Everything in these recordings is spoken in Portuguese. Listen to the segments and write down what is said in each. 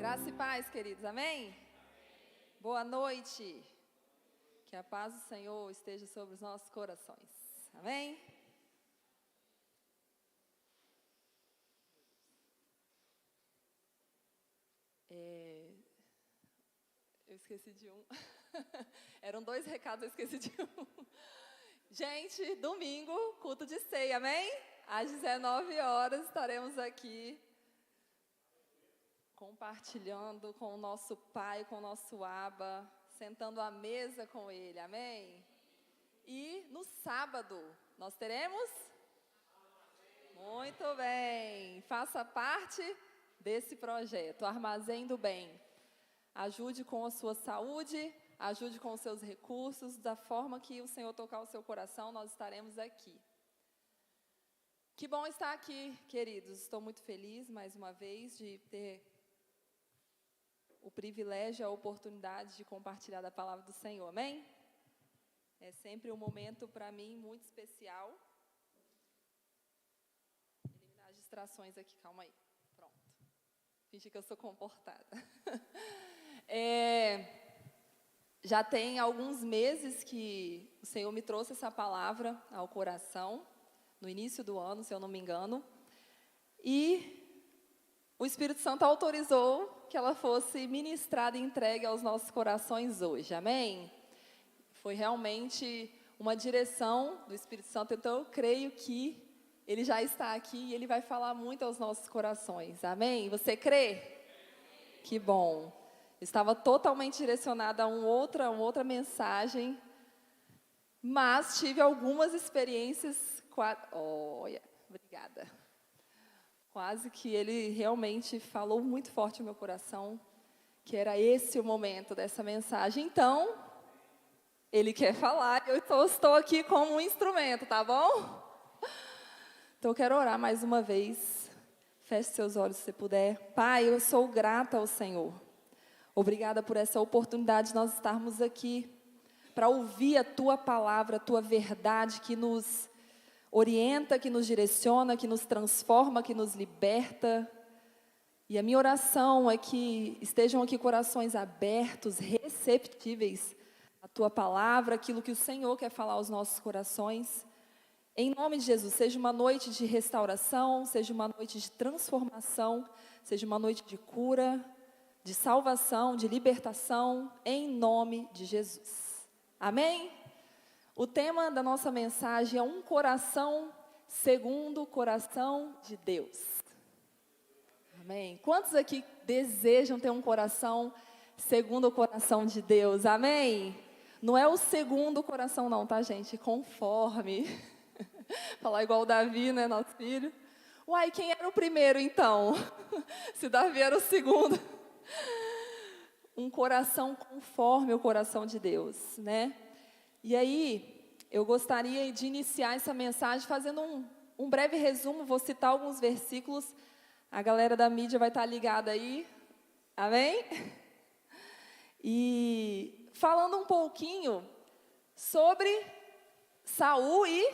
Graça e paz, queridos, amém? Boa noite. Que a paz do Senhor esteja sobre os nossos corações, amém? Eu esqueci de um. Eram 2 recados, eu esqueci de um. Gente, domingo, culto de ceia, amém? Às 19 horas estaremos aqui compartilhando com o nosso Pai, com o nosso Abba, sentando à mesa com Ele, amém? E no sábado, nós teremos? Muito bem, faça parte desse projeto, Armazém do Bem. Ajude com a sua saúde, ajude com os seus recursos, da forma que o Senhor tocar o seu coração, nós estaremos aqui. Que bom estar aqui, queridos, estou muito feliz mais uma vez de ter o privilégio, a oportunidade de compartilhar da palavra do Senhor, amém? É sempre um momento para mim muito especial. Eliminar as distrações aqui, calma aí, pronto. Fingi que eu sou comportada. Já tem alguns meses que o Senhor me trouxe essa palavra ao coração, no início do ano, se eu não me engano, e o Espírito Santo autorizou que ela fosse ministrada e entregue aos nossos corações hoje, amém? Foi realmente uma direção do Espírito Santo, então eu creio que Ele já está aqui e Ele vai falar muito aos nossos corações, amém? Você crê? Que bom. Estava totalmente direcionada a outra mensagem, mas tive algumas experiências, obrigada. Quase que ele realmente falou muito forte no meu coração, que era esse o momento dessa mensagem. Então, ele quer falar, eu estou aqui como um instrumento, tá bom? Então, eu quero orar mais uma vez. Feche seus olhos se você puder. Pai, eu sou grata ao Senhor. Obrigada por essa oportunidade de nós estarmos aqui para ouvir a Tua palavra, a Tua verdade que nos orienta, que nos direciona, que nos transforma, que nos liberta. E a minha oração é que estejam aqui corações abertos, receptíveis à Tua palavra, aquilo que o Senhor quer falar aos nossos corações. Em nome de Jesus, seja uma noite de restauração, seja uma noite de transformação, seja uma noite de cura, de salvação, de libertação, em nome de Jesus. Amém? O tema da nossa mensagem é um coração segundo o coração de Deus. Amém? Quantos aqui desejam ter um coração segundo o coração de Deus? Amém? Não é o segundo coração não, tá, gente? Conforme. Falar igual o Davi, né, nosso filho. Uai, quem era o primeiro, então? Se Davi era o segundo. Um coração conforme o coração de Deus, né? E aí, eu gostaria de iniciar essa mensagem fazendo um breve resumo, vou citar alguns versículos, a galera da mídia vai estar ligada aí, amém? E falando um pouquinho sobre Saul e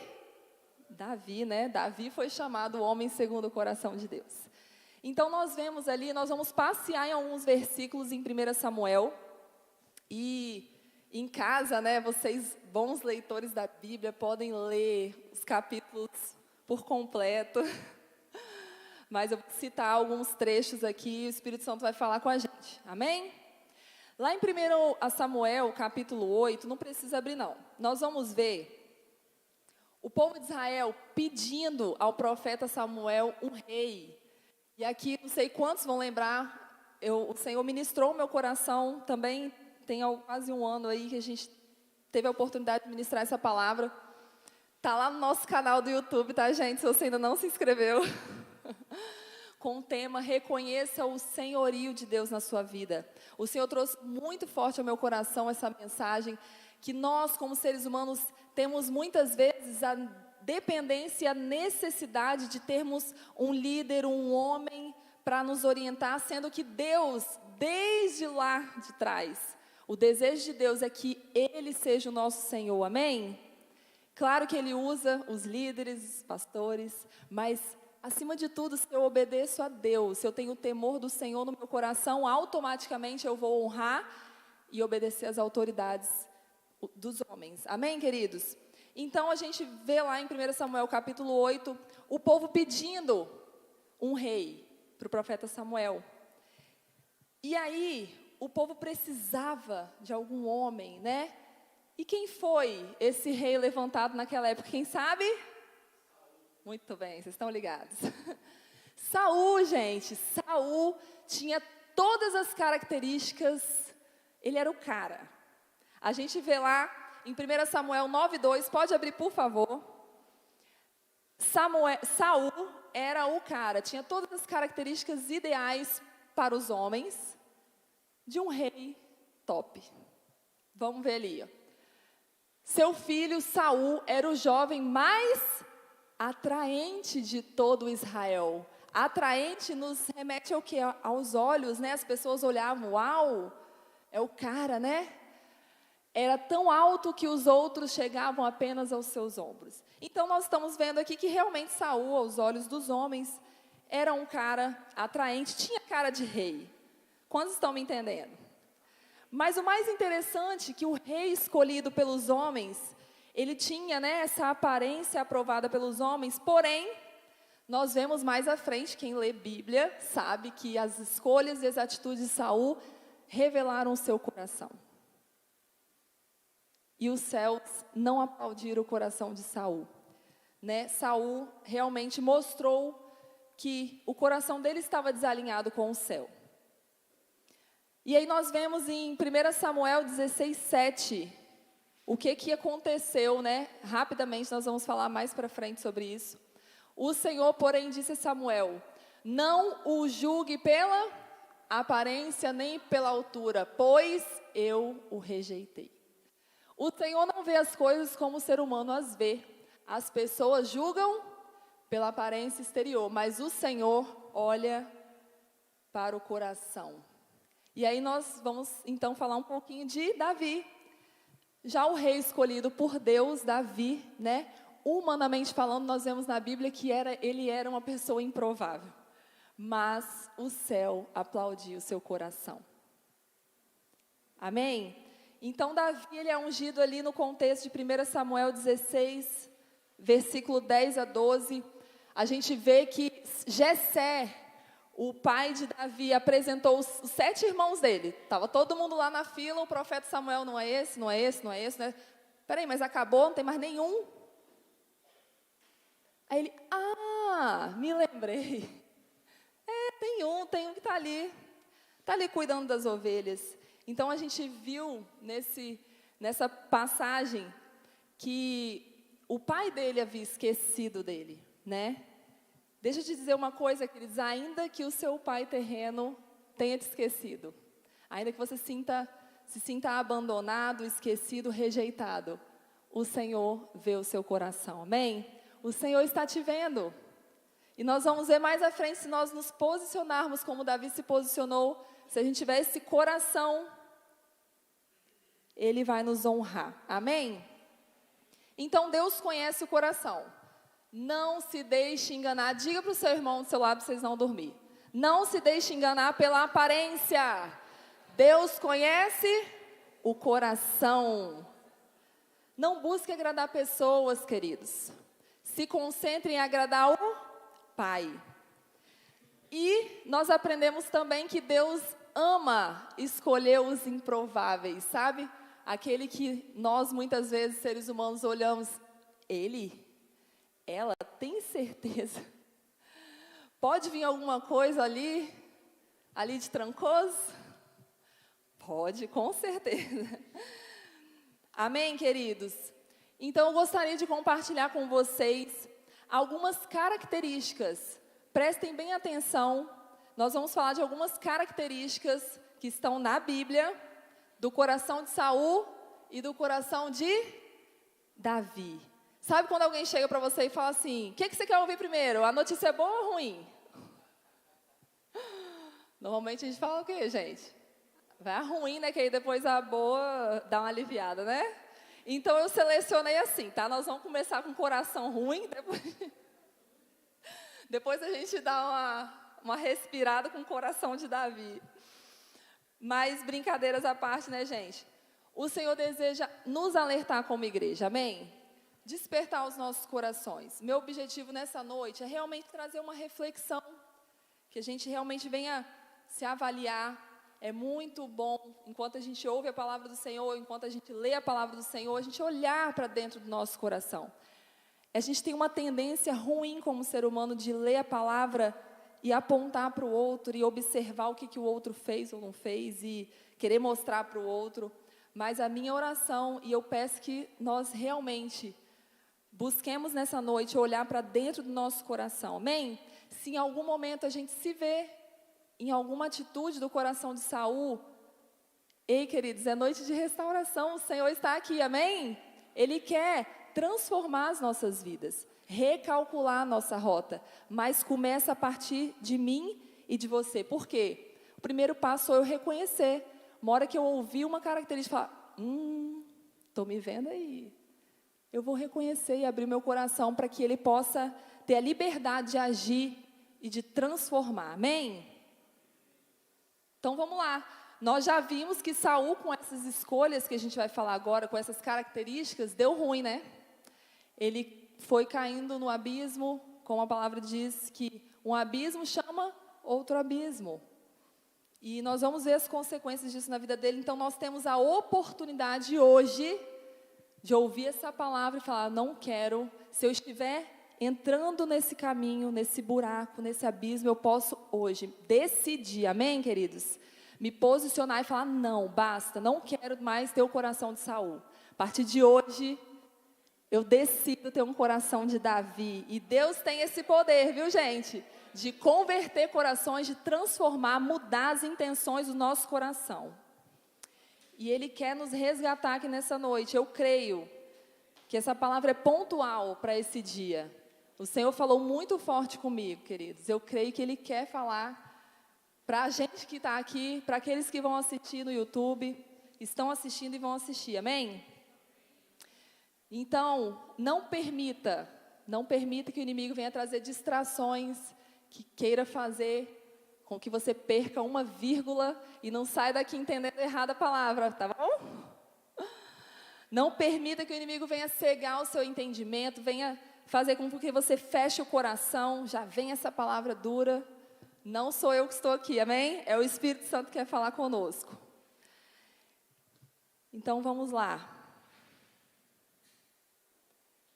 Davi, né? Davi foi chamado o homem segundo o coração de Deus. Então nós vemos ali, nós vamos passear em alguns versículos em 1 Samuel, e em casa, né, vocês, bons leitores da Bíblia, podem ler os capítulos por completo. Mas eu vou citar alguns trechos aqui e o Espírito Santo vai falar com a gente. Amém? Lá em 1 Samuel, capítulo 8, não precisa abrir não. Nós vamos ver o povo de Israel pedindo ao profeta Samuel um rei. E aqui, não sei quantos vão lembrar, o Senhor ministrou o meu coração também. Tem quase um ano aí que a gente teve a oportunidade de ministrar essa palavra. Está lá no nosso canal do YouTube, tá, gente? Se você ainda não se inscreveu. Com o tema Reconheça o Senhorio de Deus na sua vida. O Senhor trouxe muito forte ao meu coração essa mensagem, que nós, como seres humanos, temos muitas vezes a dependência e a necessidade de termos um líder, um homem, para nos orientar, sendo que Deus, desde lá de trás, o desejo de Deus é que Ele seja o nosso Senhor, amém? Claro que Ele usa os líderes, os pastores, mas acima de tudo, se eu obedeço a Deus, se eu tenho o temor do Senhor no meu coração, automaticamente eu vou honrar e obedecer às autoridades dos homens. Amém, queridos? Então, a gente vê lá em 1 Samuel capítulo 8, o povo pedindo um rei para o profeta Samuel. E aí, o povo precisava de algum homem, né? E quem foi esse rei levantado naquela época? Quem sabe? Muito bem, vocês estão ligados. Saul, gente. Saul tinha todas as características, ele era o cara. A gente vê lá em 1 Samuel 9:2, pode abrir, por favor. Saul era o cara, tinha todas as características ideais para os homens de um rei top. Vamos ver ali, ó. Seu filho Saul era o jovem mais atraente de todo Israel. Atraente nos remete ao quê? Aos olhos, né? As pessoas olhavam, uau, é o cara, né? Era tão alto que os outros chegavam apenas aos seus ombros. Então nós estamos vendo aqui que realmente Saul, aos olhos dos homens, era um cara atraente, tinha cara de rei. Quantos estão me entendendo? Mas o mais interessante é que o rei escolhido pelos homens, ele tinha, né, essa aparência aprovada pelos homens, porém, nós vemos mais à frente, quem lê Bíblia sabe que as escolhas e as atitudes de Saul revelaram o seu coração. E os céus não aplaudiram o coração de Saul, né? Saul realmente mostrou que o coração dele estava desalinhado com o céu. E aí nós vemos em 1 Samuel 16:7, o que aconteceu, né? Rapidamente, nós vamos falar mais para frente sobre isso. O Senhor, porém, disse a Samuel: não o julgue pela aparência nem pela altura, pois eu o rejeitei. O Senhor não vê as coisas como o ser humano as vê. As pessoas julgam pela aparência exterior, mas o Senhor olha para o coração. E aí nós vamos então falar um pouquinho de Davi. Já o rei escolhido por Deus, Davi, né? Humanamente falando, nós vemos na Bíblia que ele era uma pessoa improvável. Mas o céu aplaudiu o seu coração. Amém? Então Davi, ele é ungido ali no contexto de 1 Samuel 16, versículo 10 a 12. A gente vê que Jessé, o pai de Davi, apresentou os 7 irmãos dele. Estava todo mundo lá na fila, o profeta Samuel, não é esse, não é esse, não é esse, né? Peraí, mas acabou, não tem mais nenhum? Aí ele, me lembrei. Tem um que está ali cuidando das ovelhas. Então a gente viu nessa passagem que o pai dele havia esquecido dele, né? Deixa eu te dizer uma coisa, queridos, ainda que o seu pai terreno tenha te esquecido, ainda que você se sinta abandonado, esquecido, rejeitado, o Senhor vê o seu coração, amém? O Senhor está te vendo. E nós vamos ver mais à frente, se nós nos posicionarmos como Davi se posicionou, se a gente tiver esse coração, Ele vai nos honrar, amém? Então Deus conhece o coração. Não se deixe enganar. Diga para o seu irmão do seu lado para vocês não dormir. Não se deixe enganar pela aparência. Deus conhece o coração. Não busque agradar pessoas, queridos. Se concentre em agradar o Pai. E nós aprendemos também que Deus ama escolher os improváveis, sabe? Aquele que nós muitas vezes, seres humanos, olhamos, ela tem certeza? Pode vir alguma coisa ali de trancoso? Pode, com certeza. Amém, queridos? Então, eu gostaria de compartilhar com vocês algumas características. Prestem bem atenção. Nós vamos falar de algumas características que estão na Bíblia, do coração de Saul e do coração de Davi. Sabe quando alguém chega para você e fala assim, o que você quer ouvir primeiro? A notícia é boa ou ruim? Normalmente a gente fala o quê, gente? Vai a ruim, né? Que aí depois a boa dá uma aliviada, né? Então eu selecionei assim, tá? Nós vamos começar com o coração ruim, Depois a gente dá uma respirada com o coração de Davi. Mas brincadeiras à parte, né, gente? O Senhor deseja nos alertar como igreja, amém? Despertar os nossos corações. Meu objetivo nessa noite é realmente trazer uma reflexão, que a gente realmente venha se avaliar. É muito bom, enquanto a gente ouve a palavra do Senhor, enquanto a gente lê a palavra do Senhor, a gente olhar para dentro do nosso coração. A gente tem uma tendência ruim como ser humano de ler a palavra e apontar para o outro e observar o que o outro fez ou não fez e querer mostrar para o outro. Mas a minha oração, e eu peço que nós realmente busquemos nessa noite olhar para dentro do nosso coração, amém? Se em algum momento a gente se vê em alguma atitude do coração de Saul, ei, queridos, é noite de restauração, o Senhor está aqui, amém? Ele quer transformar as nossas vidas, recalcular a nossa rota, mas começa a partir de mim e de você. Por quê? O primeiro passo é eu reconhecer. Uma hora que eu ouvi uma característica, falar, estou me vendo aí. Eu vou reconhecer e abrir meu coração para que ele possa ter a liberdade de agir e de transformar, amém? Então vamos lá, nós já vimos que Saul, com essas escolhas que a gente vai falar agora, com essas características, deu ruim, né? Ele foi caindo no abismo, como a palavra diz, que um abismo chama outro abismo. E nós vamos ver as consequências disso na vida dele, então nós temos a oportunidade hoje de ouvir essa palavra e falar, não quero, se eu estiver entrando nesse caminho, nesse buraco, nesse abismo, eu posso hoje decidir, amém, queridos? Me posicionar e falar, não, basta, não quero mais ter o coração de Saul. A partir de hoje, eu decido ter um coração de Davi. E Deus tem esse poder, viu, gente? De converter corações, de transformar, mudar as intenções do nosso coração. E Ele quer nos resgatar aqui nessa noite. Eu creio que essa palavra é pontual para esse dia. O Senhor falou muito forte comigo, queridos. Eu creio que Ele quer falar para a gente que está aqui, para aqueles que vão assistir no YouTube, estão assistindo e vão assistir, amém? Então, não permita que o inimigo venha trazer distrações, que queira fazer com que você perca uma vírgula e não saia daqui entendendo errado a palavra, tá bom? Não permita que o inimigo venha cegar o seu entendimento, venha fazer com que você feche o coração, já vem essa palavra dura. Não sou eu que estou aqui, amém? É o Espírito Santo que quer falar conosco. Então vamos lá.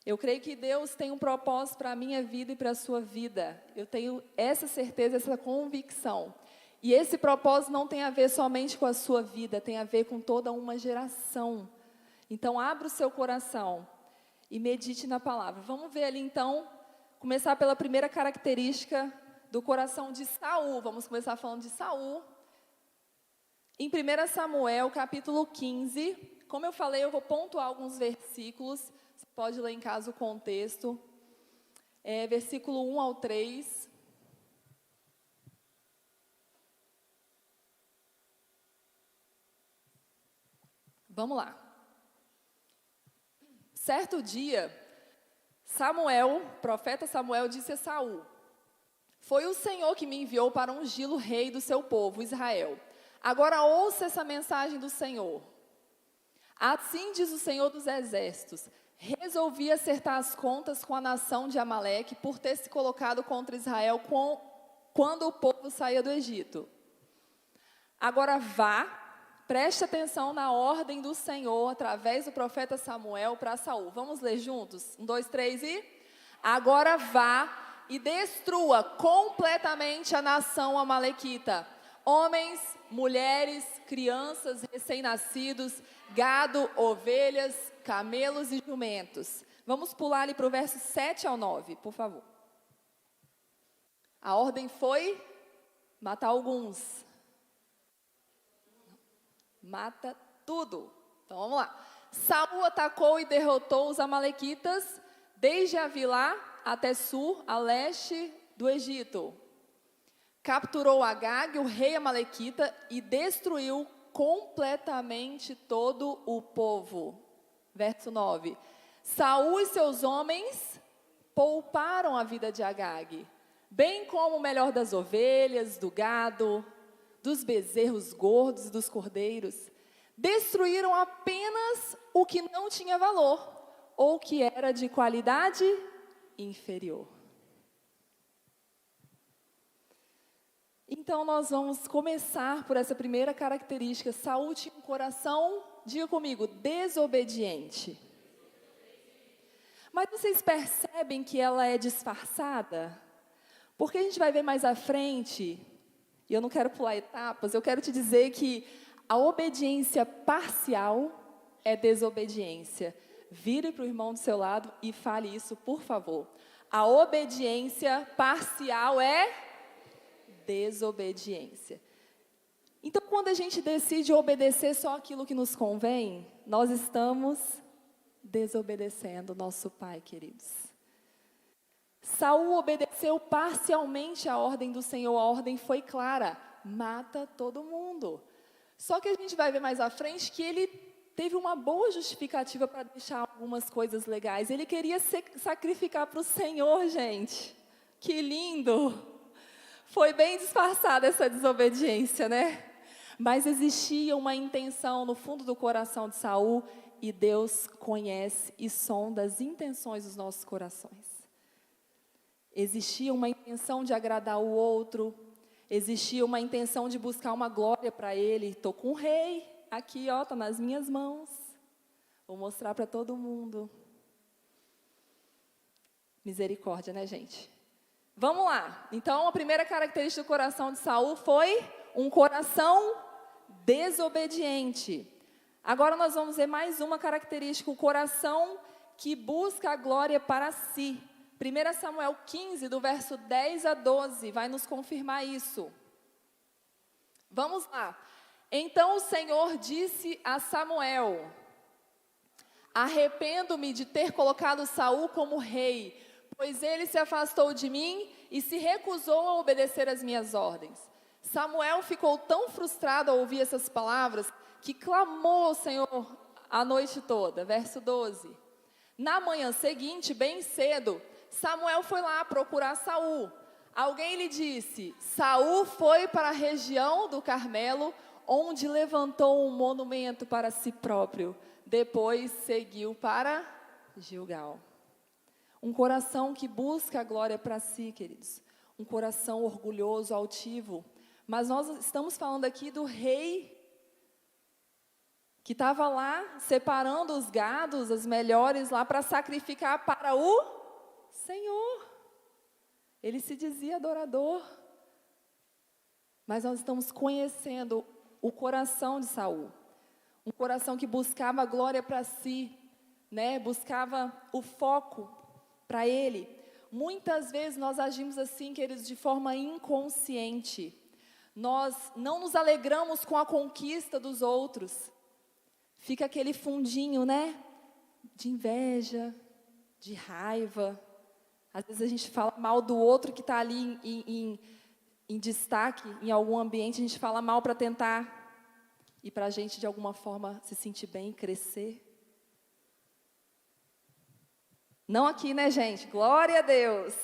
Eu creio que Deus tem um propósito para a minha vida e para a sua vida. Eu tenho essa certeza, essa convicção. E esse propósito não tem a ver somente com a sua vida, tem a ver com toda uma geração. Então abra o seu coração e medite na palavra. Vamos ver ali então, começar pela primeira característica do coração de Saul. Vamos começar falando de Saul. Em 1 Samuel, capítulo 15, como eu falei, eu vou pontuar alguns versículos. Você pode ler em casa o contexto. Versículo 1 ao 3. Vamos lá. Certo dia, profeta Samuel, disse a Saul: foi o Senhor que me enviou para ungí-lo rei do seu povo, Israel. Agora ouça essa mensagem do Senhor. Assim diz o Senhor dos Exércitos: resolvi acertar as contas com a nação de Amaleque por ter se colocado contra Israel quando o povo saía do Egito. Agora vá, preste atenção na ordem do Senhor através do profeta Samuel para Saul. Vamos ler juntos? 1, 2, 3 e... Agora vá e destrua completamente a nação amalequita. Homens, mulheres, crianças, recém-nascidos, gado, ovelhas, camelos e jumentos. Vamos pular ali para o verso 7 ao 9, por favor. A ordem foi matar alguns. Mata tudo. Então vamos lá. Saul atacou e derrotou os amalequitas desde Avilá até Sur, a leste do Egito. Capturou Agag, o rei amalequita, e destruiu completamente todo o povo. Verso 9. Saul e seus homens pouparam a vida de Agag. bem como o melhor das ovelhas, do gado, dos bezerros gordos e dos cordeiros. Destruíram apenas o que não tinha valor, ou que era de qualidade inferior. Então, nós vamos começar por essa primeira característica. Saul tinha um coração, diga comigo, desobediente. Mas vocês percebem que ela é disfarçada? Porque a gente vai ver mais à frente, e eu não quero pular etapas, eu quero te dizer que a obediência parcial é desobediência. Vire para o irmão do seu lado e fale isso, por favor. A obediência parcial é desobediência. Então, quando a gente decide obedecer só aquilo que nos convém, nós estamos desobedecendo nosso Pai, queridos. Saul obedeceu parcialmente a ordem do Senhor. A ordem foi clara: mata todo mundo. Só que a gente vai ver mais à frente que ele teve uma boa justificativa para deixar algumas coisas legais. Ele queria sacrificar para o Senhor, gente. Que lindo! Foi bem disfarçada essa desobediência, né? Mas existia uma intenção no fundo do coração de Saul, e Deus conhece e sonda as intenções dos nossos corações. Existia uma intenção de agradar o outro, existia uma intenção de buscar uma glória para ele. Estou com o rei, aqui ó, está nas minhas mãos, vou mostrar para todo mundo. Misericórdia, né, gente? Vamos lá. Então, a primeira característica do coração de Saul foi um coração desobediente. Agora nós vamos ver mais uma característica, o coração que busca a glória para si. 1 Samuel 15, do verso 10 a 12, vai nos confirmar isso. Vamos lá. Então o Senhor disse a Samuel: arrependo-me de ter colocado Saul como rei, pois ele se afastou de mim e se recusou a obedecer às minhas ordens. Samuel ficou tão frustrado ao ouvir essas palavras que clamou ao Senhor a noite toda. Verso 12. Na manhã seguinte, bem cedo, Samuel foi lá procurar Saul. Alguém lhe disse: Saul foi para a região do Carmelo, onde levantou um monumento para si próprio. Depois seguiu para Gilgal. Um coração que busca a glória para si, queridos. Um coração orgulhoso, altivo. Mas nós estamos falando aqui do rei que estava lá separando os gados, as melhores lá, para sacrificar para o Senhor. Ele se dizia adorador. Mas nós estamos conhecendo o coração de Saul. Um coração que buscava a glória para si, né? Buscava o foco para ele. Muitas vezes nós agimos assim, queridos, de forma inconsciente. Nós não nos alegramos com a conquista dos outros. Fica aquele fundinho, né? De inveja, de raiva. Às vezes a gente fala mal do outro que está ali em destaque, em algum ambiente, a gente fala mal para tentar ir para a gente, de alguma forma, se sentir bem, crescer. Não aqui, né, gente? Glória a Deus!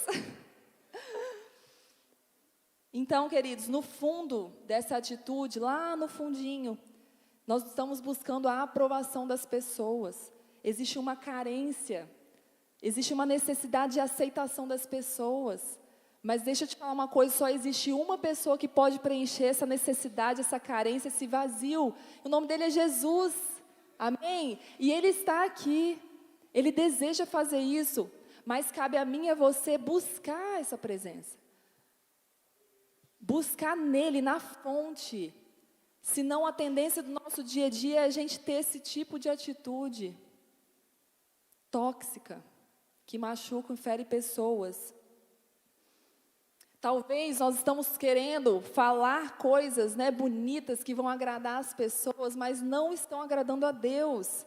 Então, queridos, no fundo dessa atitude, lá no fundinho, nós estamos buscando a aprovação das pessoas. Existe uma carência, existe uma necessidade de aceitação das pessoas. Mas deixa eu te falar uma coisa, só existe uma pessoa que pode preencher essa necessidade, essa carência, esse vazio. O nome dele é Jesus. Amém? E Ele está aqui. Ele deseja fazer isso. Mas cabe a mim e a você buscar essa presença. Buscar nele, na fonte. Senão a tendência do nosso dia a dia é a gente ter esse tipo de atitude tóxica, que machuca e fere pessoas. Talvez nós estamos querendo falar coisas, né, bonitas que vão agradar as pessoas, mas não estão agradando a Deus.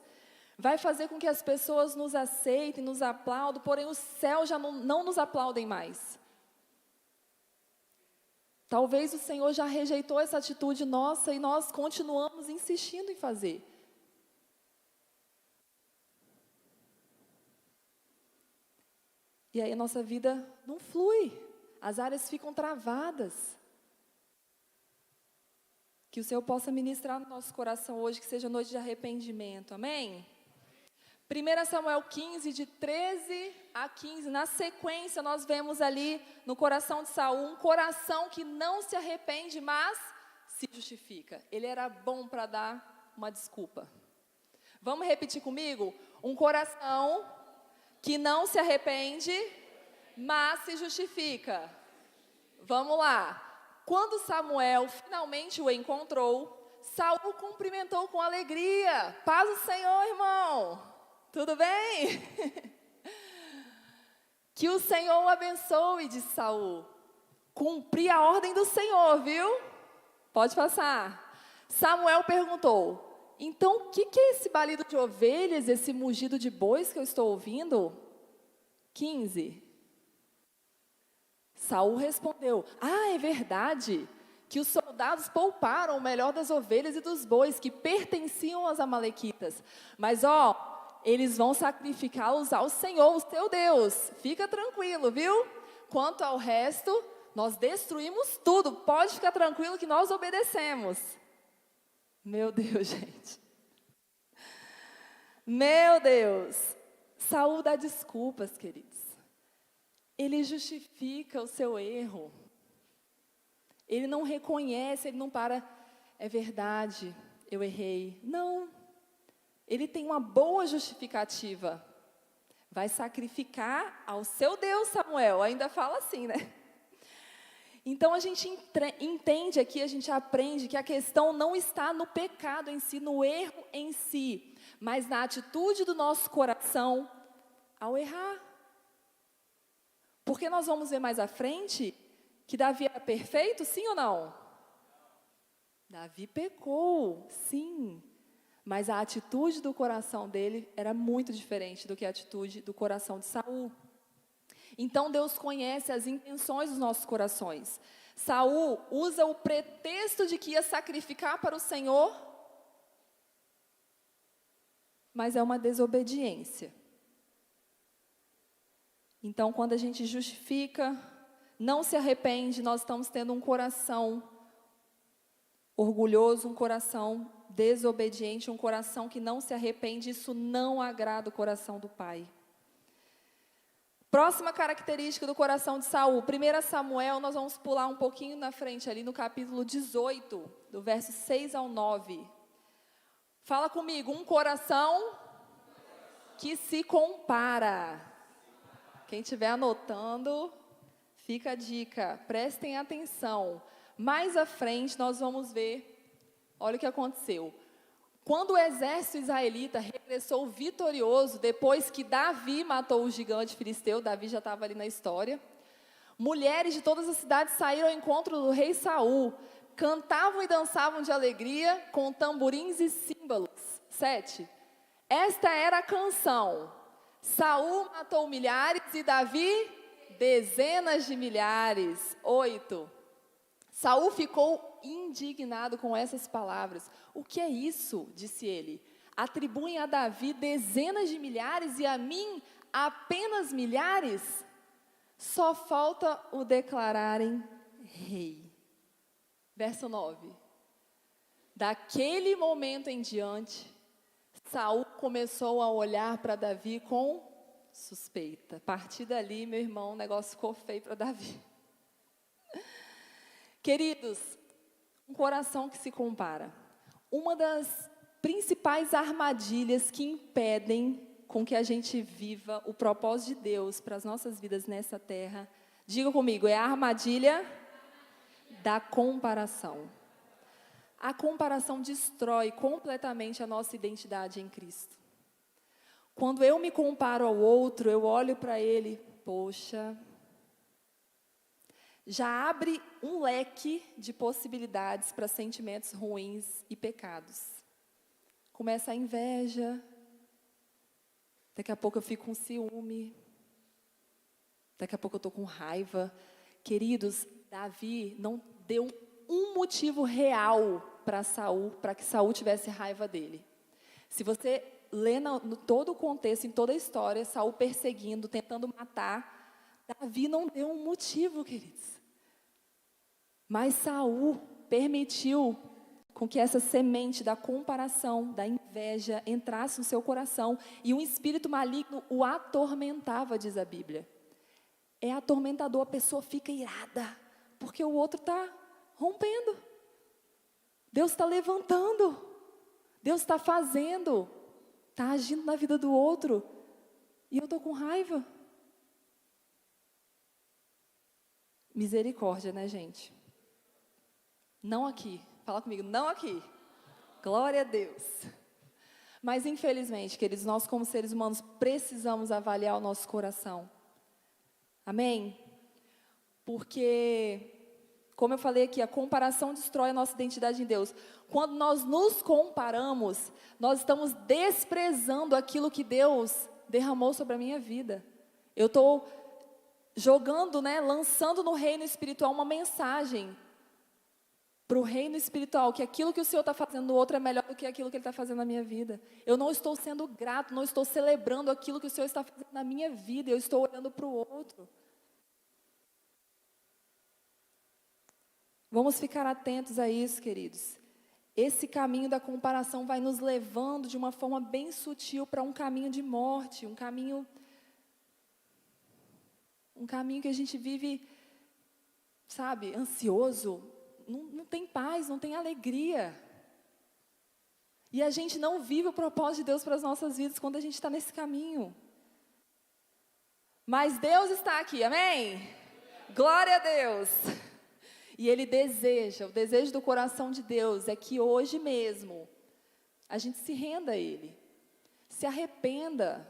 Vai fazer com que as pessoas nos aceitem, nos aplaudem, porém o céu já não nos aplaudem mais. Talvez o Senhor já rejeitou essa atitude nossa e nós continuamos insistindo em fazer. E aí a nossa vida não flui. as áreas ficam travadas. Que o Senhor possa ministrar no nosso coração hoje, que seja noite de arrependimento, amém? 1 Samuel 15, de 13 a 15, na sequência nós vemos ali no coração de Saul, um coração que não se arrepende, mas se justifica. Ele era bom para dar uma desculpa. Vamos repetir comigo? Um coração que não se arrepende, mas se justifica. Vamos lá. Quando Samuel finalmente o encontrou, Saul cumprimentou com alegria. Paz do Senhor, irmão. Tudo bem? Que o Senhor o abençoe, disse Saul. Cumpri a ordem do Senhor, viu? Pode passar. Samuel perguntou: então, o que é esse balido de ovelhas, esse mugido de bois que eu estou ouvindo? 15. Saul respondeu: é verdade que os soldados pouparam o melhor das ovelhas e dos bois que pertenciam aos amalequitas. Mas, eles vão sacrificá-los ao Senhor, o seu Deus. Fica tranquilo, viu? Quanto ao resto, nós destruímos tudo. Pode ficar tranquilo que nós obedecemos. Meu Deus, gente. Meu Deus. Saul dá desculpas, queridos. Ele justifica o seu erro. Ele não reconhece, ele não para. É verdade, eu errei. Não. Ele tem uma boa justificativa. Vai sacrificar ao seu Deus, Samuel. Ainda fala assim, né? Então a gente entende aqui, a gente aprende que a questão não está no pecado em si, no erro em si, mas na atitude do nosso coração ao errar. Porque nós vamos ver mais à frente que Davi era perfeito, sim ou não? Davi pecou, sim. Mas a atitude do coração dele era muito diferente do que a atitude do coração de Saul. Então Deus conhece as intenções dos nossos corações. Saul usa o pretexto de que ia sacrificar para o Senhor, mas é uma desobediência. Então, quando a gente justifica, não se arrepende, nós estamos tendo um coração orgulhoso, um coração desobediente, um coração que não se arrepende. Isso não agrada o coração do Pai. Próxima característica do coração de Saul, 1 Samuel, nós vamos pular um pouquinho na frente, ali no capítulo 18, do verso 6 ao 9. Fala comigo, um coração que se compara. Quem estiver anotando, fica a dica, prestem atenção. Mais à frente nós vamos ver, olha o que aconteceu. Quando o exército israelita regressou vitorioso, depois que Davi matou o gigante filisteu, Davi já estava ali na história, mulheres de todas as cidades saíram ao encontro do rei Saul, cantavam e dançavam de alegria com tamborins e símbolos. 7. Esta era a canção. Saul matou milhares e Davi dezenas de milhares. 8. Saul ficou indignado com essas palavras. O que é isso? Disse ele. Atribuem a Davi dezenas de milhares e a mim apenas milhares? Só falta o declararem rei. Verso 9. Daquele momento em diante, Saul começou a olhar para Davi com suspeita. A partir dali, meu irmão, o negócio ficou feio para Davi. Queridos, um coração que se compara. Uma das principais armadilhas que impedem com que a gente viva o propósito de Deus para as nossas vidas nessa terra, diga comigo, é a armadilha da comparação. A comparação destrói completamente a nossa identidade em Cristo. Quando eu me comparo ao outro, eu olho para ele, poxa, já abre um leque de possibilidades para sentimentos ruins e pecados. Começa a inveja, daqui a pouco eu fico com ciúme, daqui a pouco eu estou com raiva. Queridos, Davi não deu um motivo real para Saul, para que Saul tivesse raiva dele. Se você lê no todo o contexto, em toda a história, Saul perseguindo, tentando matar, Davi não deu um motivo, queridos. Mas Saul permitiu com que essa semente da comparação, da inveja, entrasse no seu coração. E um espírito maligno o atormentava, diz a Bíblia. É atormentador, a pessoa fica irada, porque o outro está rompendo. Deus está levantando. Deus está fazendo. Está agindo na vida do outro. E eu estou com raiva. Misericórdia, né, gente? Não aqui. Fala comigo, não aqui. Glória a Deus. Mas, infelizmente, queridos, nós como seres humanos precisamos avaliar o nosso coração. Amém? Porque, como eu falei aqui, a comparação destrói a nossa identidade em Deus. Quando nós nos comparamos, nós estamos desprezando aquilo que Deus derramou sobre a minha vida. Eu estou jogando, lançando no reino espiritual uma mensagem para o reino espiritual, que aquilo que o Senhor está fazendo no outro é melhor do que aquilo que Ele está fazendo na minha vida. Eu não estou sendo grato, não estou celebrando aquilo que o Senhor está fazendo na minha vida, eu estou olhando para o outro. Vamos ficar atentos a isso, queridos. Esse caminho da comparação vai nos levando de uma forma bem sutil para um caminho de morte, um caminho que a gente vive, sabe, ansioso, não tem paz, não tem alegria. E a gente não vive o propósito de Deus para as nossas vidas quando a gente está nesse caminho. Mas Deus está aqui, amém? Glória a Deus! E Ele deseja, o desejo do coração de Deus é que hoje mesmo a gente se renda a Ele, se arrependa,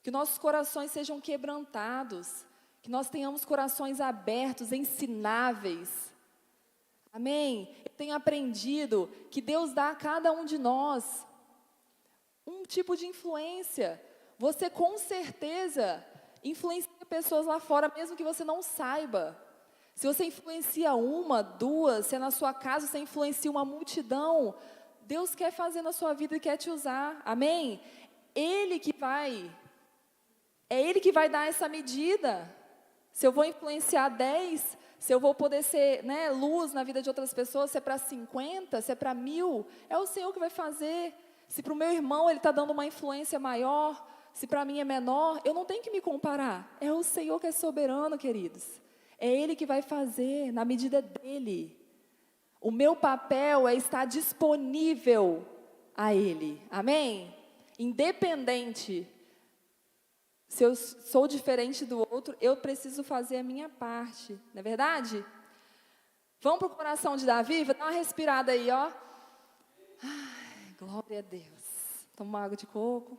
que nossos corações sejam quebrantados, que nós tenhamos corações abertos, ensináveis. Amém? Eu tenho aprendido que Deus dá a cada um de nós um tipo de influência. Você com certeza influencia pessoas lá fora, mesmo que você não saiba. Se você influencia uma, duas, se é na sua casa você influencia uma multidão, Deus quer fazer na sua vida e quer te usar. Amém? É Ele que vai dar essa medida. Se eu vou influenciar 10, se eu vou poder ser luz na vida de outras pessoas, se é para 50, se é para 1000, é o Senhor que vai fazer. Se para o meu irmão Ele está dando uma influência maior, se para mim é menor, eu não tenho que me comparar. É o Senhor que é soberano, queridos. É Ele que vai fazer, na medida dEle. O meu papel é estar disponível a Ele. Amém? Independente se eu sou diferente do outro, eu preciso fazer a minha parte. Não é verdade? Vamos para o coração de Davi? Vou dar uma respirada aí, ó. Ai, glória a Deus. Toma uma água de coco.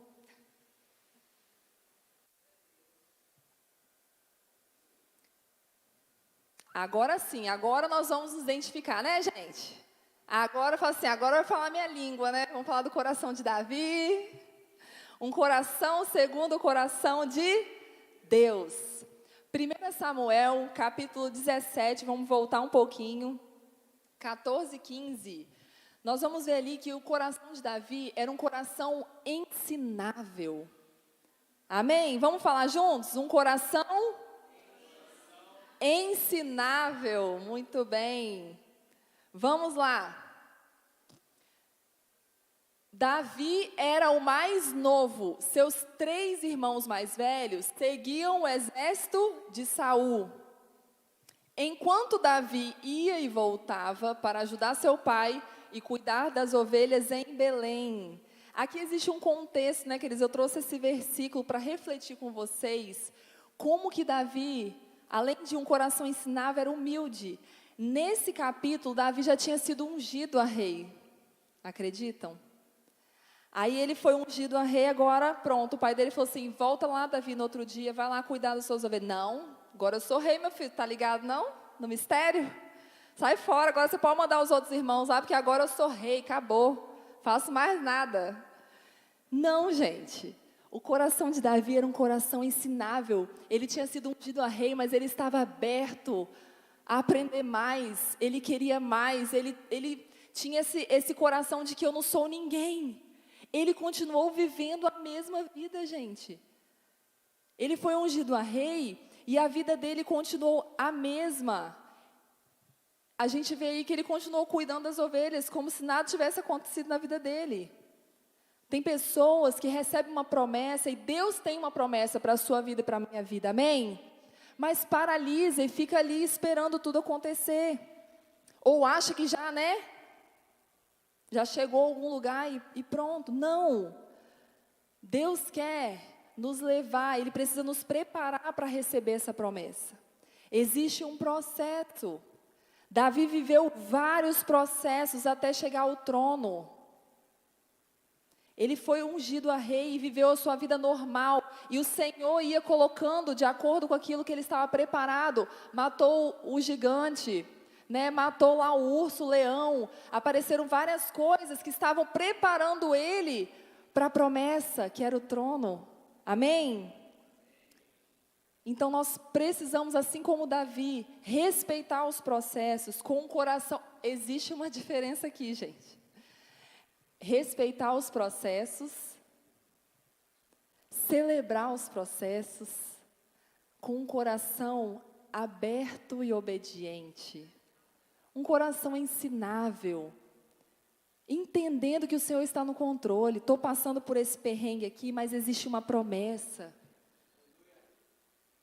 Agora sim, agora nós vamos nos identificar, né, gente? Agora eu falo assim, agora eu vou falar minha língua, né? Vamos falar do coração de Davi. Um coração segundo o coração de Deus. 1 Samuel, capítulo 17, vamos voltar um pouquinho. 14 e 15. Nós vamos ver ali que o coração de Davi era um coração ensinável. Amém? Vamos falar juntos? Um coração ensinável. Muito bem. Vamos lá. Davi era o mais novo. Seus 3 irmãos mais velhos seguiam o exército de Saul. Enquanto Davi ia e voltava para ajudar seu pai e cuidar das ovelhas em Belém. Aqui existe um contexto, né, queridos? Eu trouxe esse versículo para refletir com vocês como que Davi, além de um coração ensinável, era humilde. Nesse capítulo, Davi já tinha sido ungido a rei. Acreditam? Aí ele foi ungido a rei, agora pronto, o pai dele falou assim, volta lá, Davi, no outro dia, vai lá cuidar das suas ovelhas. Não, agora eu sou rei, meu filho, tá ligado não? No mistério? Sai fora, agora você pode mandar os outros irmãos lá, porque agora eu sou rei, acabou, faço mais nada. Não, gente, o coração de Davi era um coração ensinável, ele tinha sido ungido a rei, mas ele estava aberto a aprender mais, ele queria mais, ele tinha esse coração de que eu não sou ninguém. Ele continuou vivendo a mesma vida, gente. Ele foi ungido a rei, E a vida dele continuou a mesma. A gente vê aí que ele continuou cuidando das ovelhas, como se nada tivesse acontecido na vida dele. Tem pessoas que recebem uma promessa, e Deus tem uma promessa para a sua vida e para a minha vida, amém? Mas paralisa e fica ali esperando tudo acontecer. Ou acha que já, já chegou a algum lugar e pronto. Não. Deus quer nos levar, Ele precisa nos preparar para receber essa promessa. Existe um processo. Davi viveu vários processos até chegar ao trono. Ele foi ungido a rei e viveu a sua vida normal. E o Senhor ia colocando de acordo com aquilo que ele estava preparado. Matou o gigante, matou lá o urso, o leão. Apareceram várias coisas que estavam preparando ele para a promessa, que era o trono. Amém? Então nós precisamos, assim como Davi, respeitar os processos com o coração. Existe uma diferença aqui, gente. Respeitar os processos, celebrar os processos, com um coração aberto e obediente. Um coração ensinável, entendendo que o Senhor está no controle. Estou passando por esse perrengue aqui, mas existe uma promessa.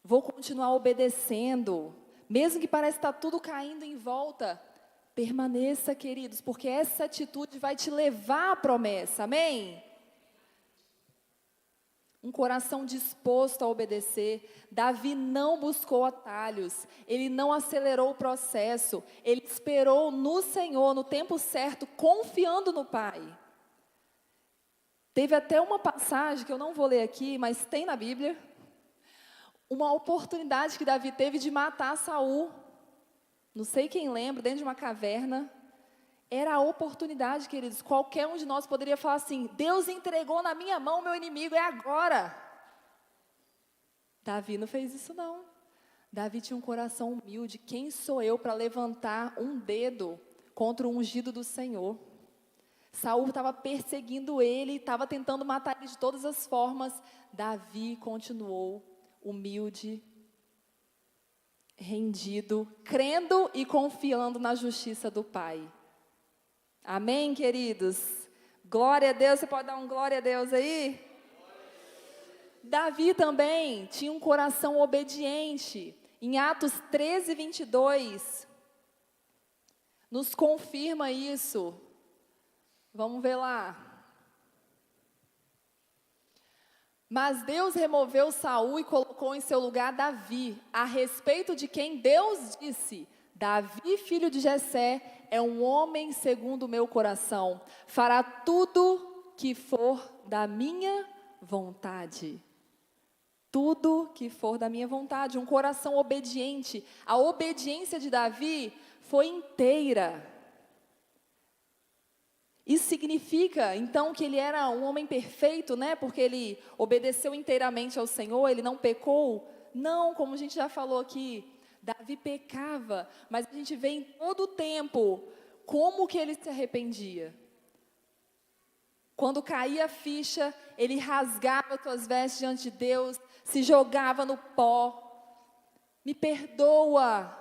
Vou continuar obedecendo, mesmo que pareça estar tudo caindo em volta. Permaneça, queridos, porque essa atitude vai te levar à promessa, amém? Um coração disposto a obedecer. Davi não buscou atalhos, ele não acelerou o processo, ele esperou no Senhor, no tempo certo, confiando no Pai. Teve até uma passagem, que eu não vou ler aqui, mas tem na Bíblia, uma oportunidade que Davi teve de matar Saul. Não sei quem lembra, dentro de uma caverna. Era a oportunidade, queridos. Qualquer um de nós poderia falar assim: Deus entregou na minha mão o meu inimigo, é agora. Davi não fez isso não. Davi tinha um coração humilde. Quem sou eu para levantar um dedo contra o ungido do Senhor? Saul estava perseguindo ele, estava tentando matar ele de todas as formas. Davi continuou humilde, rendido, crendo e confiando na justiça do Pai. Amém, queridos? Glória a Deus. Você pode dar um glória a Deus aí? Davi também tinha um coração obediente. Em Atos 13, 22, nos confirma isso. Vamos ver lá. Mas Deus removeu Saul e colocou em seu lugar Davi, a respeito de quem Deus disse: Davi, filho de Jessé, é um homem segundo o meu coração, fará tudo que for da minha vontade. Tudo que for da minha vontade, um coração obediente. A obediência de Davi foi inteira. Isso significa, então, que ele era um homem perfeito, porque ele obedeceu inteiramente ao Senhor, ele não pecou? Não, como a gente já falou aqui, Davi pecava, mas a gente vê em todo o tempo como que ele se arrependia. Quando caía a ficha, ele rasgava as suas vestes diante de Deus, se jogava no pó. Me perdoa.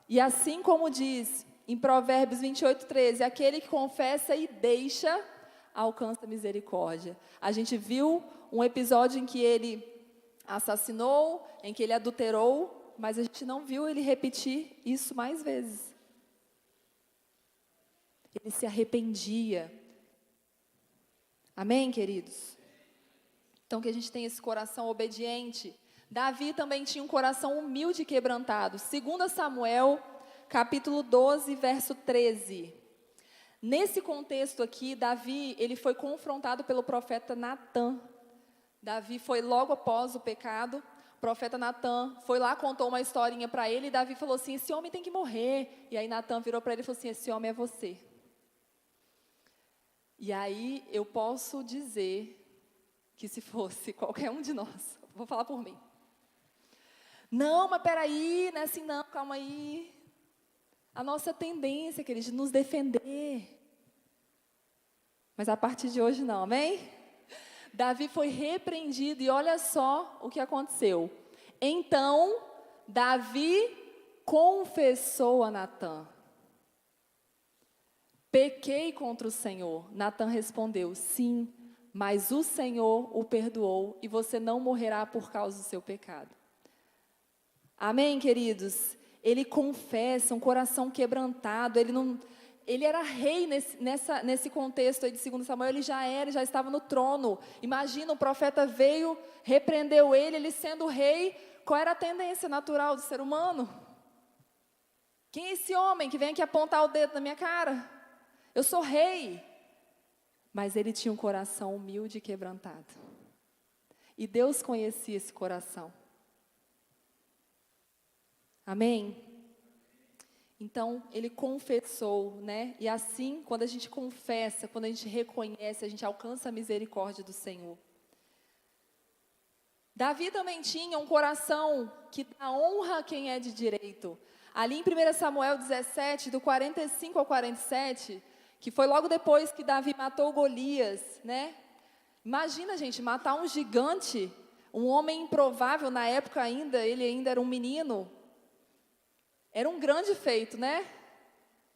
E assim como diz em Provérbios 28, 13, aquele que confessa e deixa, alcança misericórdia. A gente viu um episódio em que ele assassinou, em que ele adulterou, mas a gente não viu ele repetir isso mais vezes. Ele se arrependia. Amém, queridos? Então, que a gente tenha esse coração obediente. Davi também tinha um coração humilde e quebrantado. 2 Samuel, capítulo 12, verso 13. Nesse contexto aqui, Davi, ele foi confrontado pelo profeta Natã. Davi foi logo após o pecado. O profeta Natã foi lá, contou uma historinha para ele, e Davi falou assim: esse homem tem que morrer. E aí Natã virou para ele e falou assim: esse homem é você. E aí eu posso dizer que se fosse qualquer um de nós, vou falar por mim. Não, mas peraí, não é assim não, calma aí. A nossa tendência, queridos, de nos defender. Mas a partir de hoje não, amém? Davi foi repreendido e olha só o que aconteceu. Então, Davi confessou a Natã: pequei contra o Senhor. Natã respondeu: sim, mas o Senhor o perdoou e você não morrerá por causa do seu pecado. Amém, queridos? Ele confessa, um coração quebrantado. Ele era rei nesse contexto aí de 2 Samuel. Ele já estava no trono. Imagina, o profeta veio, repreendeu ele sendo rei. Qual era a tendência natural do ser humano? Quem é esse homem que vem aqui apontar o dedo na minha cara? Eu sou rei. Mas ele tinha um coração humilde e quebrantado. E Deus conhecia esse coração. Amém? Então, ele confessou, né? E assim, quando a gente confessa, quando a gente reconhece, a gente alcança a misericórdia do Senhor. Davi também tinha um coração que dá honra a quem é de direito. Ali em 1 Samuel 17, do 45 ao 47, que foi logo depois que Davi matou Golias, né? Imagina, gente, matar um gigante, um homem improvável na época ainda, ele ainda era um menino. Era um grande feito, né?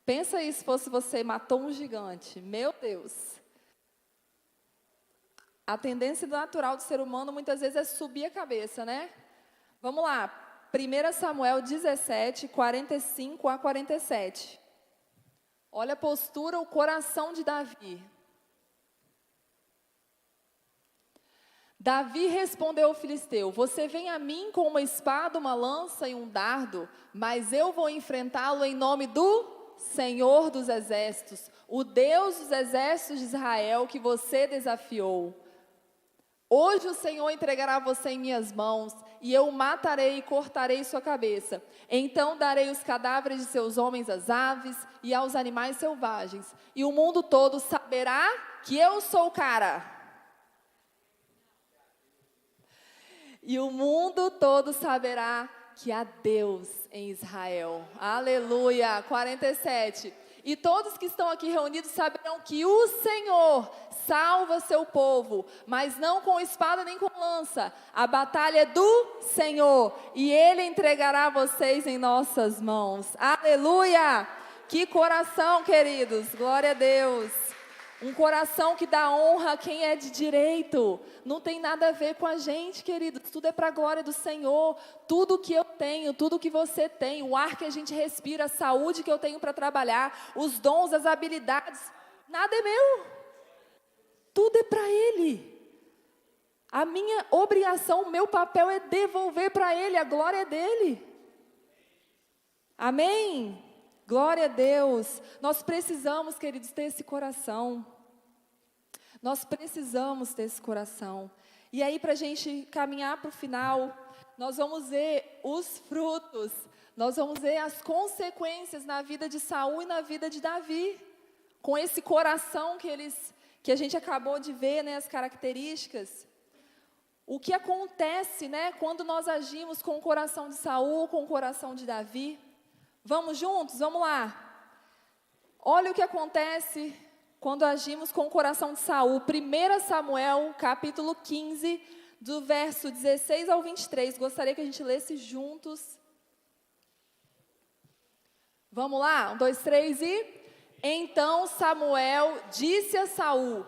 Pensa aí se fosse você, matou um gigante. Meu Deus. A tendência natural do ser humano muitas vezes é subir a cabeça, né? Vamos lá. 1 Samuel 17, 45 a 47. Olha a postura, o coração de Davi. Davi respondeu ao filisteu: você vem a mim com uma espada, uma lança e um dardo, mas eu vou enfrentá-lo em nome do Senhor dos Exércitos, o Deus dos exércitos de Israel que você desafiou. Hoje o Senhor entregará você em minhas mãos, e eu o matarei e cortarei sua cabeça. Então darei os cadáveres de seus homens às aves e aos animais selvagens, e o mundo todo saberá que eu sou o cara. E o mundo todo saberá que há Deus em Israel. Aleluia. 47. E todos que estão aqui reunidos saberão que o Senhor salva seu povo, mas não com espada nem com lança. A batalha é do Senhor, e Ele entregará vocês em nossas mãos. Aleluia. Que coração, queridos. Glória a Deus. Um coração que dá honra a quem é de direito. Não tem nada a ver com a gente, queridos. Tudo é para a glória do Senhor. Tudo que eu tenho, tudo que você tem, o ar que a gente respira, a saúde que eu tenho para trabalhar, os dons, as habilidades, nada é meu. Tudo é para Ele. A minha obrigação, o meu papel é devolver para Ele. A glória é dEle. Amém? Glória a Deus. Nós precisamos, queridos, ter esse coração. Nós precisamos ter esse coração. E aí, para a gente caminhar para o final, nós vamos ver os frutos. Nós vamos ver as consequências na vida de Saul e na vida de Davi. Com esse coração que a gente acabou de ver, né, as características. O que acontece, né, quando nós agimos com o coração de Saul, com o coração de Davi? Vamos juntos? Vamos lá. Olha o que acontece quando agimos com o coração de Saul. 1 Samuel, capítulo 15, do verso 16 ao 23. Gostaria que a gente lesse juntos. Vamos lá? 1, 2, 3 e... Então Samuel disse a Saul: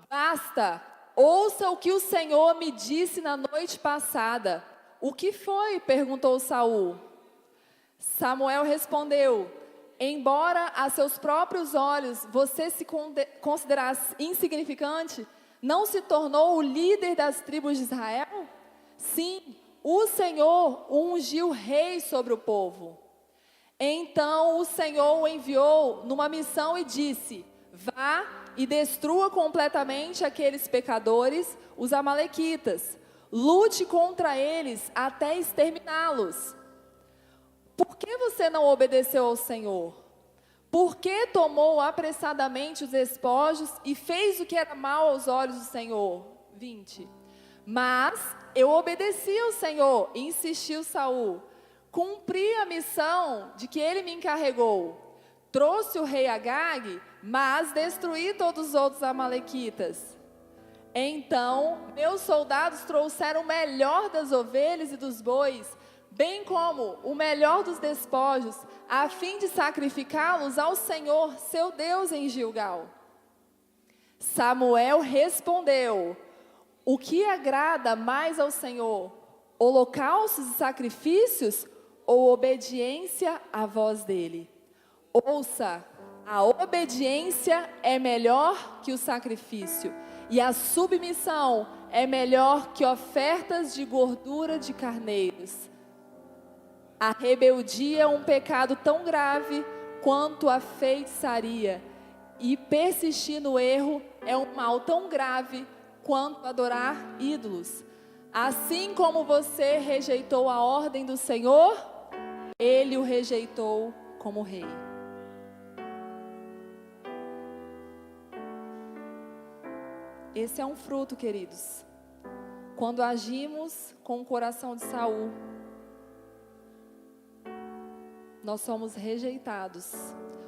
basta, ouça o que o Senhor me disse na noite passada. O que foi? Perguntou Saul. Samuel respondeu: embora a seus próprios olhos você se considerasse insignificante, não se tornou o líder das tribos de Israel? Sim, o Senhor ungiu rei sobre o povo. Então o Senhor o enviou numa missão e disse: vá e destrua completamente aqueles pecadores, os amalequitas. Lute contra eles até exterminá-los. Por que você não obedeceu ao Senhor? Por que tomou apressadamente os despojos e fez o que era mal aos olhos do Senhor? 20. Mas eu obedeci ao Senhor, insistiu Saul. Cumpri a missão de que ele me encarregou. Trouxe o rei Agag, mas destruí todos os outros amalequitas. Então meus soldados trouxeram o melhor das ovelhas e dos bois, bem como o melhor dos despojos, a fim de sacrificá-los ao Senhor, seu Deus, em Gilgal. Samuel respondeu: o que agrada mais ao Senhor, holocaustos e sacrifícios ou obediência à voz dele? Ouça, a obediência é melhor que o sacrifício, e a submissão é melhor que ofertas de gordura de carneiros. A rebeldia é um pecado tão grave quanto a feitiçaria, e persistir no erro é um mal tão grave quanto adorar ídolos. Assim como você rejeitou a ordem do Senhor, Ele o rejeitou como rei. Esse é um fruto, queridos. Quando agimos com o coração de Saul, nós somos rejeitados.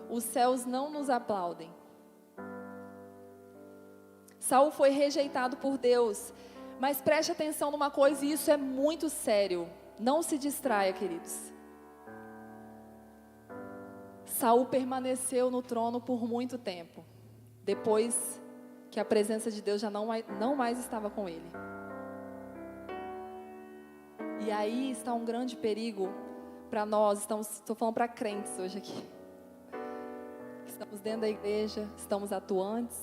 Os céus não nos aplaudem. Saul foi rejeitado por Deus. Mas preste atenção numa coisa, e isso é muito sério. Não se distraia, queridos. Saul permaneceu no trono por muito tempo, depois que a presença de Deus já não mais estava com ele. E aí está um grande perigo para nós. Estou falando para crentes hoje aqui. Estamos dentro da igreja, estamos atuantes,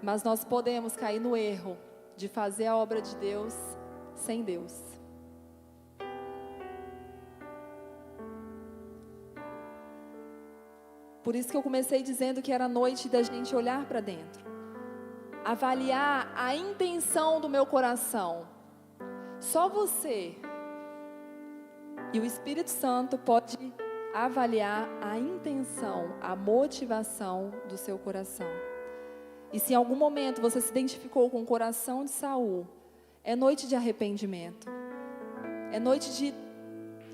mas nós podemos cair no erro de fazer a obra de Deus sem Deus. Por isso que eu comecei dizendo que era noite da gente olhar para dentro, avaliar a intenção do meu coração. Só você e o Espírito Santo pode avaliar a intenção, a motivação do seu coração. E se em algum momento você se identificou com o coração de Saul, é noite de arrependimento, é noite de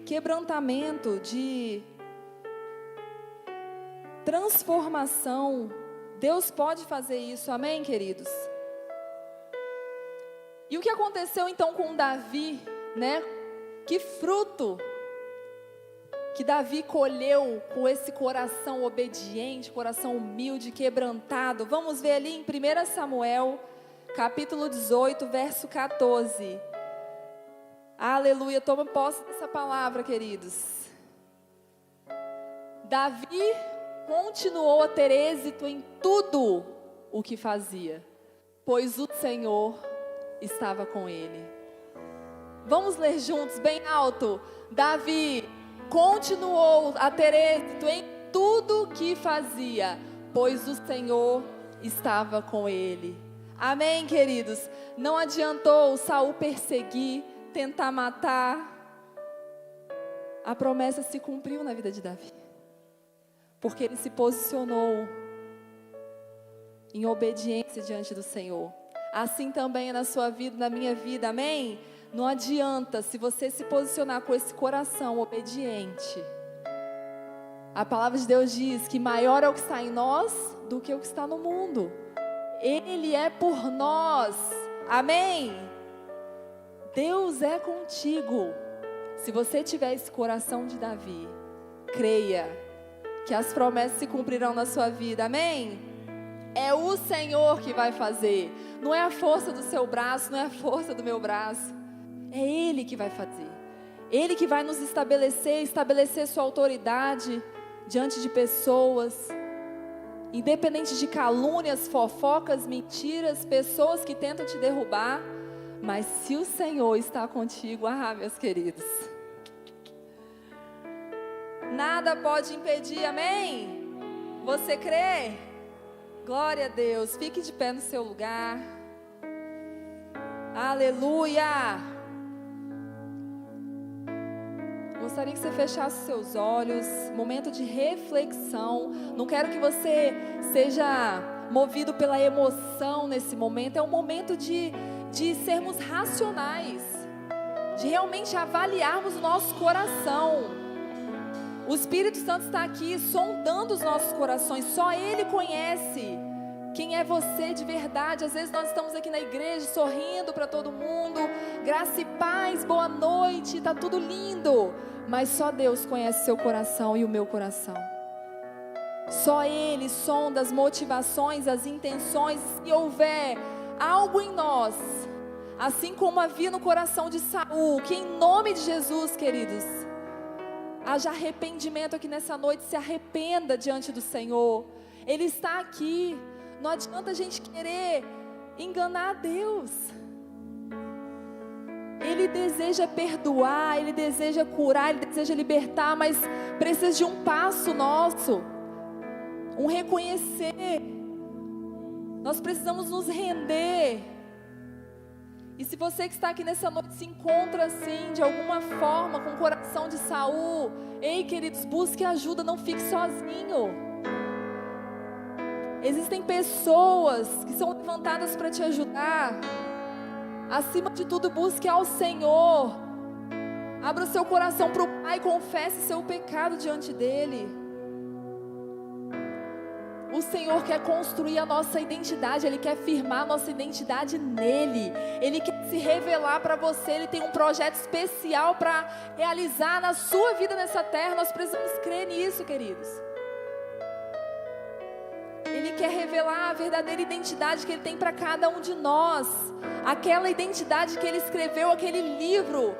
quebrantamento, de transformação. Deus pode fazer isso, amém, queridos? E o que aconteceu então com Davi, né? Que fruto que Davi colheu com esse coração obediente, coração humilde, quebrantado. Vamos ver ali em 1 Samuel, capítulo 18, verso 14. Aleluia, toma posse dessa palavra, queridos. Davi continuou a ter êxito em tudo o que fazia, pois o Senhor estava com ele. Vamos ler juntos, bem alto. Davi continuou a ter êxito em tudo o que fazia, pois o Senhor estava com ele. Amém, queridos? Não adiantou Saul perseguir, tentar matar. A promessa se cumpriu na vida de Davi, porque ele se posicionou em obediência diante do Senhor. Assim também é na sua vida, na minha vida, amém? Não adianta, se você se posicionar com esse coração obediente. A palavra de Deus diz que maior é o que está em nós do que o que está no mundo. Ele é por nós, amém? Deus é contigo. Se você tiver esse coração de Davi, creia que as promessas se cumprirão na sua vida, amém? É o Senhor que vai fazer. Não é a força do seu braço, não é a força do meu braço. É Ele que vai fazer. Ele que vai nos estabelecer sua autoridade diante de pessoas, independente de calúnias, fofocas, mentiras, pessoas que tentam te derrubar. Mas se o Senhor está contigo, meus queridos, nada pode impedir, amém? Você crê? Glória a Deus. Fique de pé no seu lugar. Aleluia. Gostaria que você fechasse seus olhos. Momento de reflexão. Não quero que você seja movido pela emoção nesse momento. É um momento de sermos racionais, de realmente avaliarmos o nosso coração. O Espírito Santo está aqui sondando os nossos corações. Só Ele conhece Quem é você de verdade? Às vezes nós estamos aqui na igreja sorrindo para todo mundo, graça e paz, boa noite, está tudo lindo, mas só Deus conhece seu coração e o meu coração. Só Ele sonda as motivações, as intenções. Se houver algo em nós, assim como havia no coração de Saul, que em nome de Jesus, queridos, haja arrependimento aqui nessa noite. Se arrependa diante do Senhor. Ele está aqui. Não adianta a gente querer enganar a Deus. Ele deseja perdoar, Ele deseja curar, Ele deseja libertar, mas precisa de um passo nosso, um reconhecer. Nós precisamos nos render. E se você que está aqui nessa noite se encontra assim, de alguma forma, com o coração de Saul, ei, queridos, busque ajuda, não fique sozinho. Existem pessoas que são levantadas para te ajudar. Acima de tudo, busque ao Senhor. Abra o seu coração para o Pai, confesse seu pecado diante dEle. O Senhor quer construir a nossa identidade, Ele quer firmar a nossa identidade nele. Ele quer se revelar para você, Ele tem um projeto especial para realizar na sua vida nessa terra. Nós precisamos crer nisso, queridos. Ele quer revelar a verdadeira identidade que Ele tem para cada um de nós. Aquela identidade que Ele escreveu, aquele livro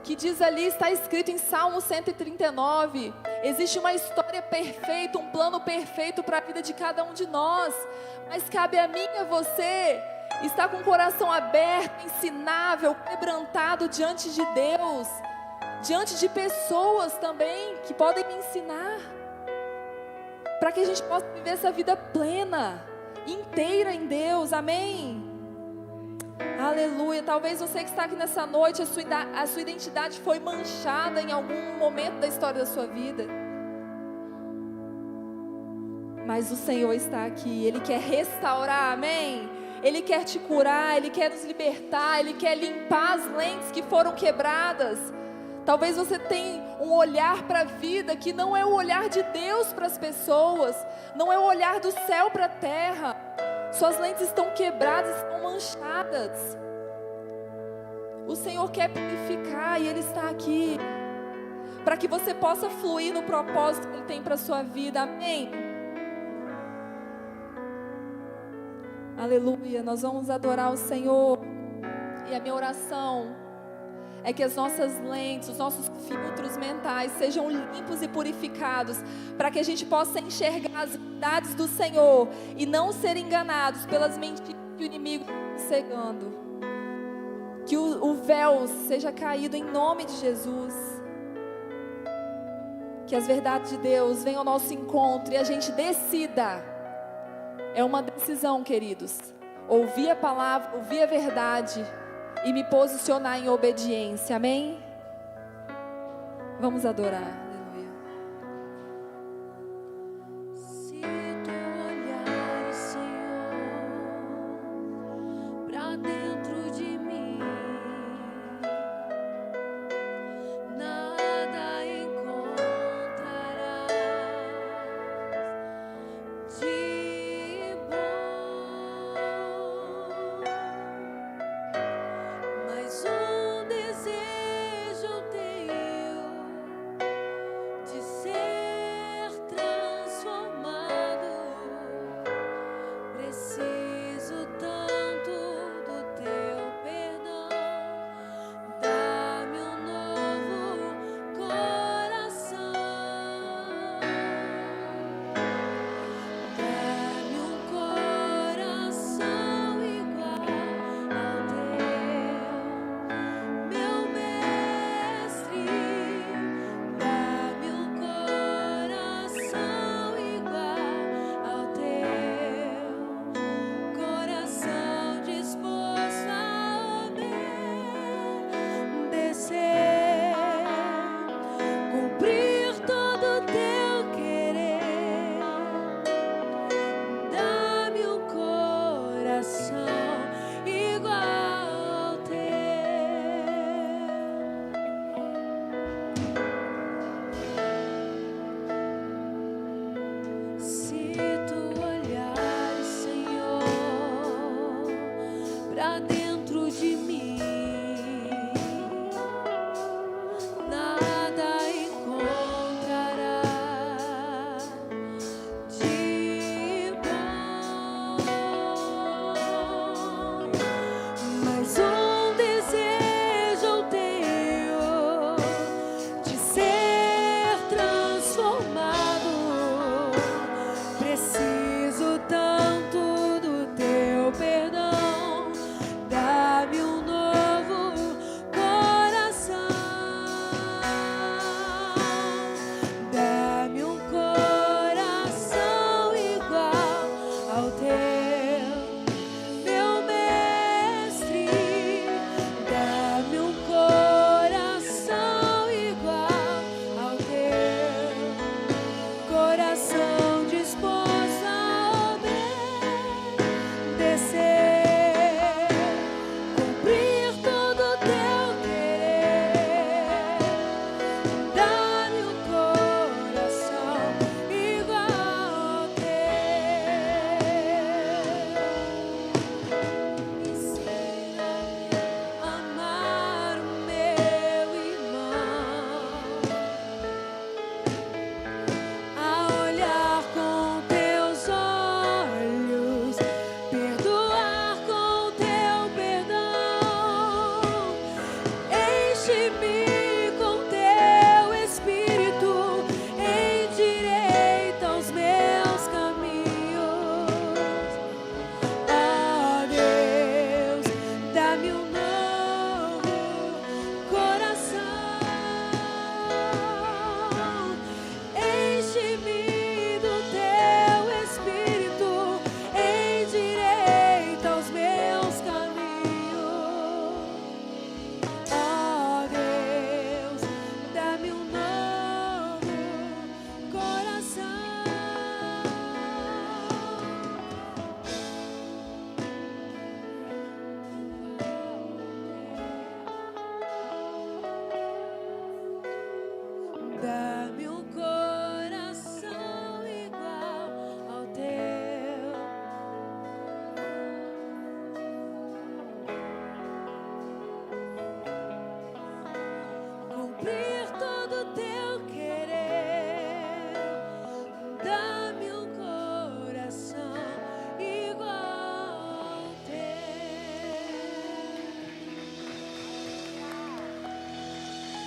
que diz ali, está escrito em Salmo 139, existe uma história perfeita, um plano perfeito para a vida de cada um de nós, mas cabe a mim e a você estar com o coração aberto, ensinável, quebrantado diante de Deus, diante de pessoas também que podem me ensinar, para que a gente possa viver essa vida plena, inteira em Deus, amém? Aleluia. Talvez você que está aqui nessa noite, a sua identidade foi manchada em algum momento da história da sua vida, mas o Senhor está aqui, Ele quer restaurar, amém? Ele quer te curar, Ele quer nos libertar, Ele quer limpar as lentes que foram quebradas. Talvez você tenha um olhar para a vida que não é o olhar de Deus para as pessoas, não é o olhar do céu para a terra. Suas lentes estão quebradas, estão manchadas. O Senhor quer purificar e Ele está aqui para que você possa fluir no propósito que Ele tem para a sua vida, amém? Aleluia, nós vamos adorar o Senhor. E a minha oração é que as nossas lentes, os nossos filtros mentais sejam limpos e purificados, para que a gente possa enxergar as verdades do Senhor e não ser enganados pelas mentiras que o inimigo está cegando. Que o véu seja caído em nome de Jesus. Que as verdades de Deus venham ao nosso encontro e a gente decida. É uma decisão, queridos. Ouvir a palavra, ouvir a verdade e me posicionar em obediência, amém? Vamos adorar, aleluia. Se tu olhares, Senhor, pra dentro de mim, nada encontrarás de bom, mas um desejo teu esse